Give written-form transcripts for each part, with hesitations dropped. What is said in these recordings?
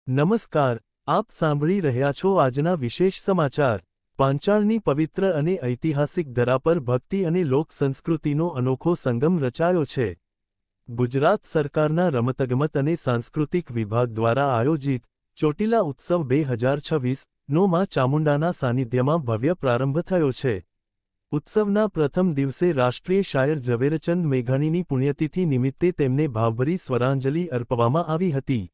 નમસ્કાર, આપ સાંભળી રહ્યા છો આજના વિશેષ સમાચાર। પાંચાળની પવિત્ર અને ઐતિહાસિક ધરા પર ભક્તિ અને લોક સંસ્કૃતિનો અનોખો સંગમ રચાયો છે। ગુજરાત સરકારના રમતગમત અને સાંસ્કૃતિક વિભાગ દ્વારા આયોજિત ચોટીલા ઉત્સવ 2026નો માં ચામુંડાના સાનિધ્યમાં ભવ્ય પ્રારંભ થયો છે। ઉત્સવના પ્રથમ દિવસે રાષ્ટ્રીય શાયર ઝવેરચંદ મેઘાણીની પુણ્યતિથિ નિમિત્તે તેમને ભાવભરી સ્વરાંજલિ અર્પવામાં આવી હતી।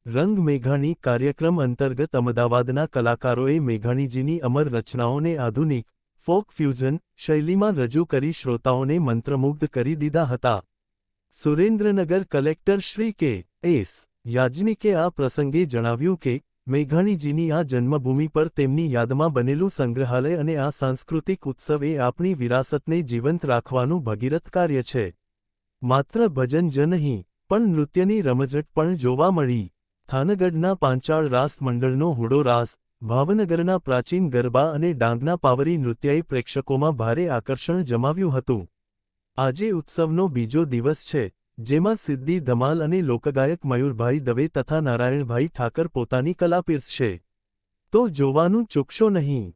રંગ મેઘાણી કાર્યક્રમ અંતર્ગત અમદાવાદના કલાકારોએ મેઘાણીજીની અમર રચનાઓને આધુનિક ફોક ફ્યુઝન શૈલીમાં રજૂ કરી શ્રોતાઓને મંત્રમુગ્ધ કરી દીધા હતા। સુરેન્દ્રનગર કલેક્ટર શ્રી કે એસ યાજ્ઞિકે આ પ્રસંગે જણાવ્યું કે મેઘાણીજીની આ જન્મભૂમિ પર તેમની યાદમાં બનેલું સંગ્રહાલય અને આ સાંસ્કૃતિક ઉત્સવ એ આપણી વિરાસતને જીવંત રાખવાનું ભગીરથ કાર્ય છે। માત્ર ભજન જ નહીં પણ નૃત્યની રમઝટ પણ જોવા મળી। થાનગઢના પાંચાળ રાસ મંડળનો હુડો રાસ, ભાવનગરના પ્રાચીન ગરબા અને ડાંગના પાવરી નૃત્યએ પ્રેક્ષકોમાં ભારે આકર્ષણ જમાવ્યું હતું। આજે ઉત્સવનો બીજો દિવસ છે, જેમાં સિદ્દી ધમાલ અને લોકગાયક મયુરભાઈ દવે તથા નારાયણભાઈ ઠાકર પોતાની કલા પીરસશે। તો જોવાનું ચૂકશો નહીં।